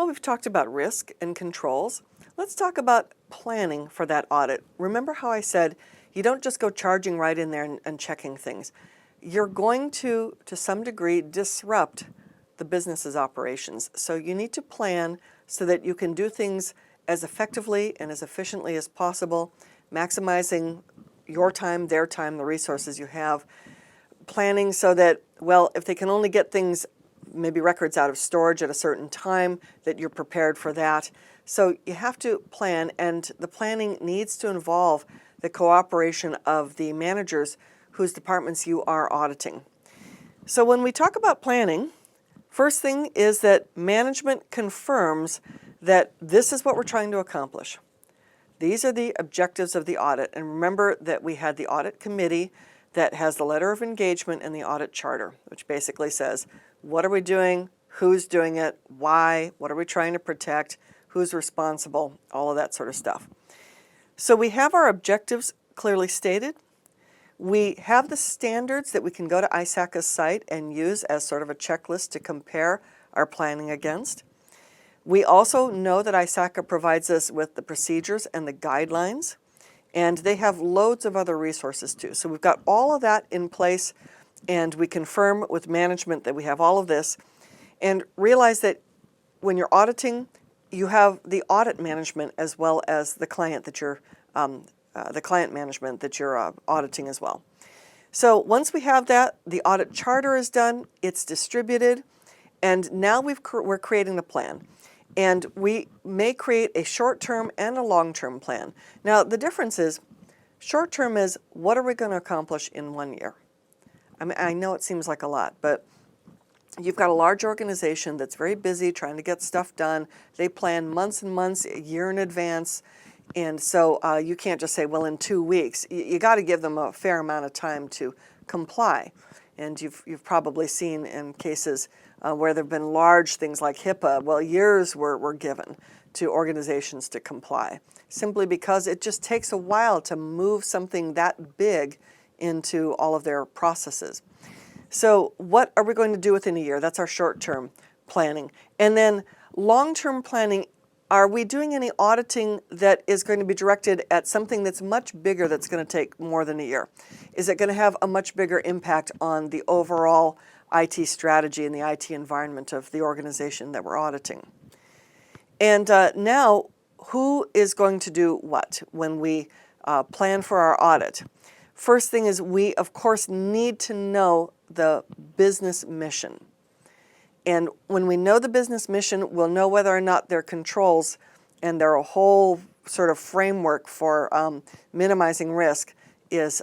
Well, we've talked about risk and controls. Let's talk about planning for that audit. Remember how I said you don't just go charging right in there and checking things. You're going to some degree, disrupt the business's operations. So you need to plan so that you can do things as effectively and as efficiently as possible, maximizing your time, their time, the resources you have. Planning so that, well, if they can only get things, maybe records out of storage at a certain time, that you're prepared for that. So you have to plan, and the planning needs to involve the cooperation of the managers whose departments you are auditing. So when we talk about planning, first thing is that management confirms that this is what we're trying to accomplish. These are the objectives of the audit. And remember that we had the audit committee that has the letter of engagement and the audit charter, which basically says, what are we doing, who's doing it, why, what are we trying to protect, who's responsible, all of that sort of stuff. So we have our objectives clearly stated. We have the standards that we can go to ISACA's site and use as sort of a checklist to compare our planning against. We also know that ISACA provides us with the procedures and the guidelines, and they have loads of other resources too. So we've got all of that in place, and we confirm with management that we have all of this, and realize that when you're auditing, you have the audit management as well as the client that you're auditing as well. So once we have that, the audit charter is done, it's distributed, and now we're creating the plan. And we may create a short-term and a long-term plan. Now, the difference is, short-term is, what are we going to accomplish in 1 year? I mean, I know it seems like a lot, but you've got a large organization that's very busy trying to get stuff done. They plan months and months, a year in advance. And so you can't just say, well, in 2 weeks. You got to give them a fair amount of time to comply. And you've probably seen in cases where there have been large things like HIPAA, well, years were given to organizations to comply, simply because it just takes a while to move something that big into all of their processes. So what are we going to do within a year? That's our short-term planning. And then long-term planning, are we doing any auditing that is going to be directed at something that's much bigger that's going to take more than a year? Is it going to have a much bigger impact on the overall IT strategy and the IT environment of the organization that we're auditing? And now, who is going to do what when we plan for our audit? First thing is we, of course, need to know the business mission. And when we know the business mission, we'll know whether or not their controls and their whole sort of framework for minimizing risk is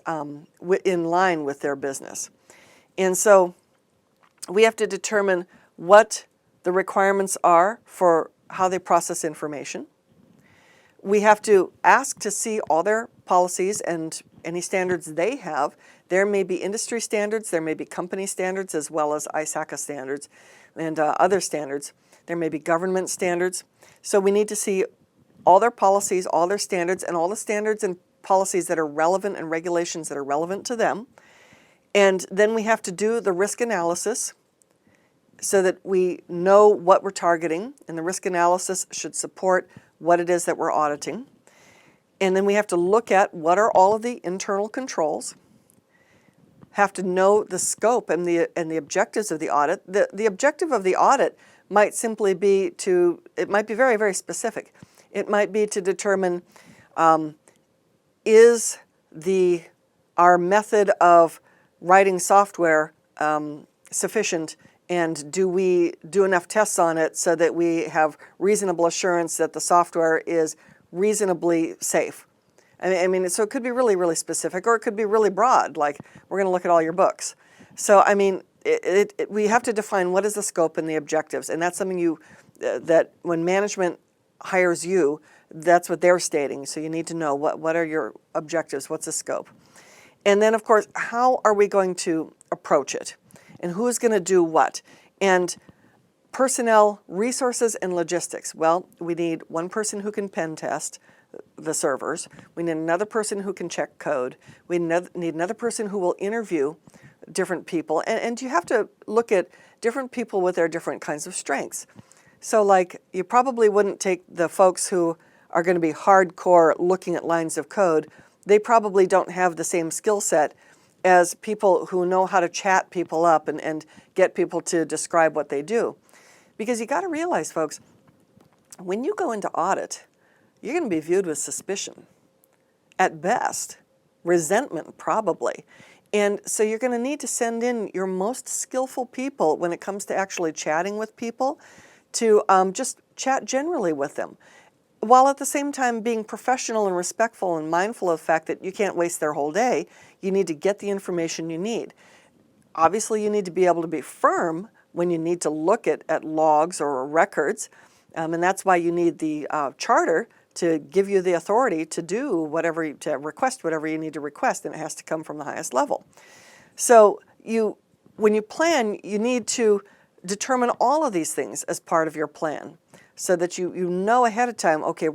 in line with their business. And so we have to determine what the requirements are for how they process information. We have to ask to see all their policies and any standards they have. There may be industry standards, there may be company standards, as well as ISACA standards and other standards. There may be government standards. So we need to see all their policies, all their standards, and all the standards and policies that are relevant and regulations that are relevant to them. And then we have to do the risk analysis so that we know what we're targeting, and the risk analysis should support what it is that we're auditing. And then we have to look at what are all of the internal controls, have to know the scope and the objectives of the audit. The objective of the audit might simply be it might be very, very specific. It might be to determine, is our method of writing software sufficient, and do we do enough tests on it so that we have reasonable assurance that the software is reasonably safe? I mean, so it could be really, really specific, or it could be really broad, like we're going to look at all your books. So, I mean, we have to define what is the scope and the objectives, and that's something that when management hires you, that's what they're stating. So you need to know what are your objectives, what's the scope. And then, of course, how are we going to approach it? And who's going to do what? And personnel, resources, and logistics. Well, we need one person who can pen test the servers. We need another person who can check code. We need another person who will interview different people. And you have to look at different people with their different kinds of strengths. So like, you probably wouldn't take the folks who are going to be hardcore looking at lines of code. They probably don't have the same skill set as people who know how to chat people up and get people to describe what they do. Because you got to realize, folks, when you go into audit, you're going to be viewed with suspicion, at best, resentment probably. And so you're going to need to send in your most skillful people when it comes to actually chatting with people to just chat generally with them, while at the same time being professional and respectful and mindful of the fact that you can't waste their whole day. You need to get the information you need. Obviously, you need to be able to be firm when you need to look at logs or records, and that's why you need the charter to give you the authority to do whatever, to request whatever you need to request, and it has to come from the highest level. So when you plan, you need to determine all of these things as part of your plan, so that you know ahead of time, okay,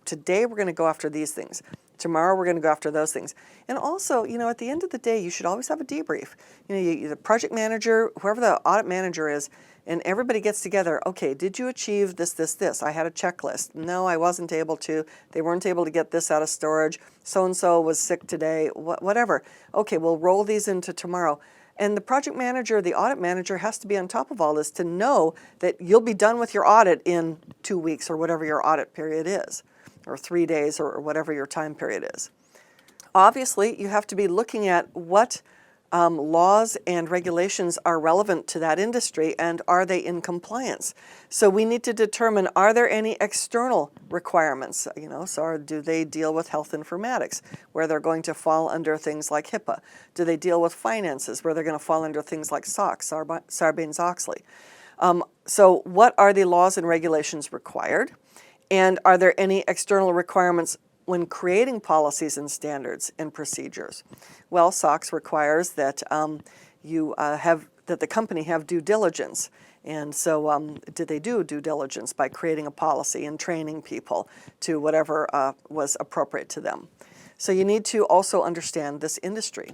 today we're going to go after these things. Tomorrow we're going to go after those things. And also, at the end of the day, you should always have a debrief. The project manager, whoever the audit manager is, and everybody gets together, okay, did you achieve this, this, this? I had a checklist. No, I wasn't able to. They weren't able to get this out of storage. So-and-so was sick today, whatever. Okay, we'll roll these into tomorrow. And the project manager, the audit manager, has to be on top of all this to know that you'll be done with your audit in 2 weeks or whatever your audit period is, or 3 days or whatever your time period is. Obviously, you have to be looking at what laws and regulations are relevant to that industry, and are they in compliance? So we need to determine, are there any external requirements? So do they deal with health informatics, where they're going to fall under things like HIPAA? Do they deal with finances, where they're going to fall under things like SOX, Sarbanes-Oxley? So what are the laws and regulations required? And are there any external requirements when creating policies and standards and procedures? Well, SOX requires that that the company have due diligence. And so did they do due diligence by creating a policy and training people to whatever was appropriate to them? So you need to also understand this industry.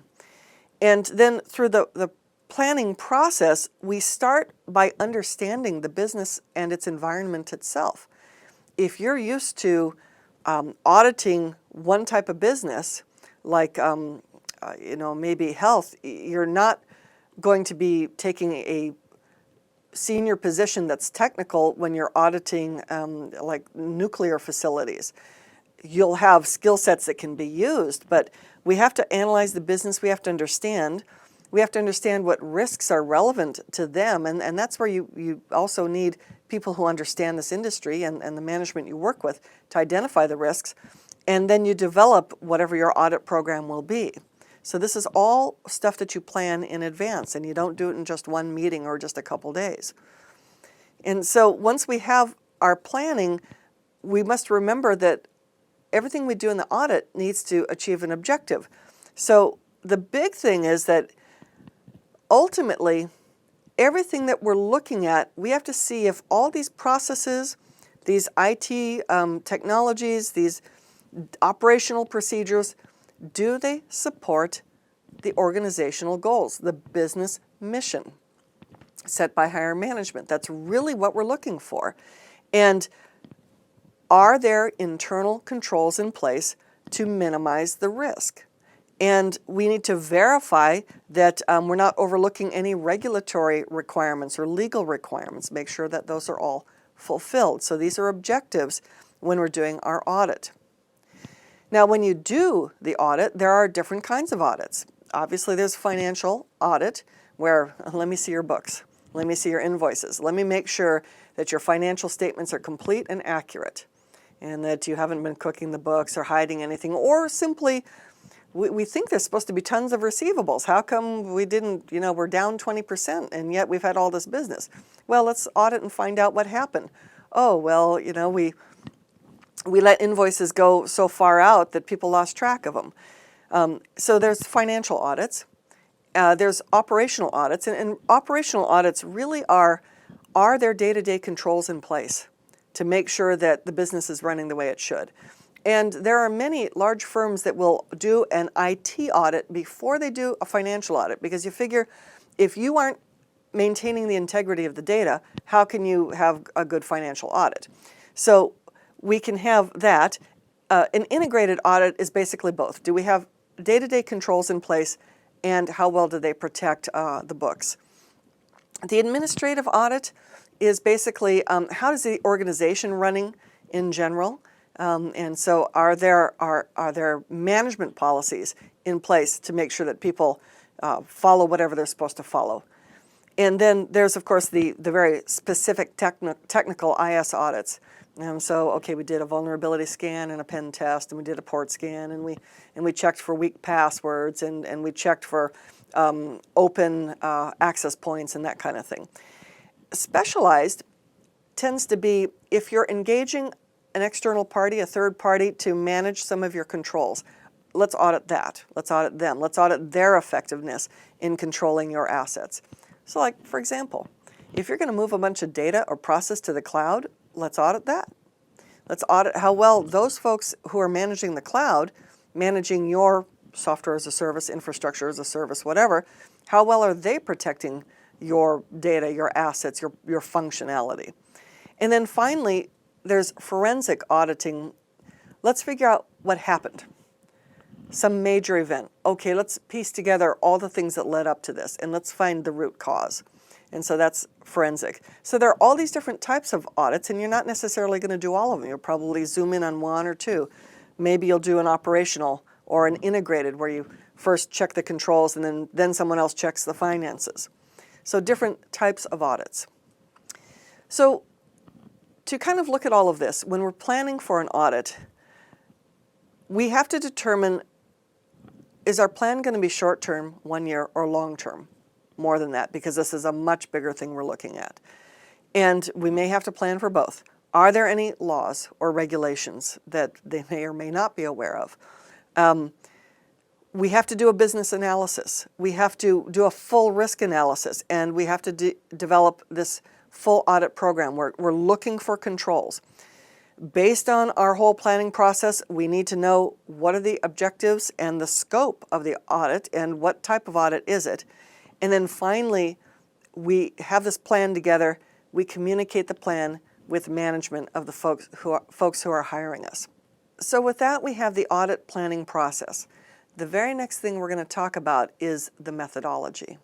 And then through the planning process, we start by understanding the business and its environment itself. If you're used to auditing one type of business, like maybe health, you're not going to be taking a senior position that's technical when you're auditing like nuclear facilities. You'll have skill sets that can be used, but we have to analyze the business. We have to understand. We have to understand what risks are relevant to them, and that's where you also need people who understand this industry and the management you work with to identify the risks, and then you develop whatever your audit program will be. So this is all stuff that you plan in advance, and you don't do it in just one meeting or just a couple days. And so once we have our planning, we must remember that everything we do in the audit needs to achieve an objective. So the big thing is that ultimately, everything that we're looking at, we have to see if all these processes, these IT technologies, these operational procedures, do they support the organizational goals, the business mission set by higher management? That's really what we're looking for. And are there internal controls in place to minimize the risk? And we need to verify that we're not overlooking any regulatory requirements or legal requirements. Make sure that those are all fulfilled. So these are objectives when we're doing our audit. Now, when you do the audit, there are different kinds of audits. Obviously, there's financial audit, where let me see your books, let me see your invoices, let me make sure that your financial statements are complete and accurate, and that you haven't been cooking the books or hiding anything, or simply we think there's supposed to be tons of receivables. How come we didn't, we're down 20% and yet we've had all this business? Well, let's audit and find out what happened. Oh, well, we let invoices go so far out that people lost track of them. So there's financial audits. There's operational audits. And operational audits really are there day-to-day controls in place to make sure that the business is running the way it should? And there are many large firms that will do an IT audit before they do a financial audit, because you figure if you aren't maintaining the integrity of the data, how can you have a good financial audit? So we can have that. An integrated audit is basically both. Do we have day-to-day controls in place, and how well do they protect the books? The administrative audit is basically how is the organization running in general, and so are there management policies in place to make sure that people follow whatever they're supposed to follow. And then there's, of course, the very specific technical IS audits. So, okay, we did a vulnerability scan and a pen test, and we did a port scan, and we checked for weak passwords, and we checked for open access points and that kind of thing. Specialized tends to be if you're engaging an external party, a third party, to manage some of your controls. Let's audit that. Let's audit them. Let's audit their effectiveness in controlling your assets. So, like, for example, if you're going to move a bunch of data or process to the cloud, let's audit that. Let's audit how well those folks who are managing the cloud, managing your software as a service, infrastructure as a service, whatever, how well are they protecting your data, your assets, your functionality? And then finally, there's forensic auditing. Let's figure out what happened. Some major event. Okay, let's piece together all the things that led up to this, and let's find the root cause. And so that's forensic. So there are all these different types of audits, and you're not necessarily going to do all of them. You'll probably zoom in on one or two. Maybe you'll do an operational or an integrated where you first check the controls and then someone else checks the finances. So different types of audits. So to kind of look at all of this, when we're planning for an audit, we have to determine, is our plan going to be short-term, 1 year, or long-term? More than that, because this is a much bigger thing we're looking at. And we may have to plan for both. Are there any laws or regulations that they may or may not be aware of? We have to do a business analysis. We have to do a full risk analysis, and we have to develop this full audit program. We're looking for controls. Based on our whole planning process, we need to know what are the objectives and the scope of the audit and what type of audit is it. And then finally, we have this plan together. We communicate the plan with management of the folks who are hiring us. So with that, we have the audit planning process. The very next thing we're going to talk about is the methodology.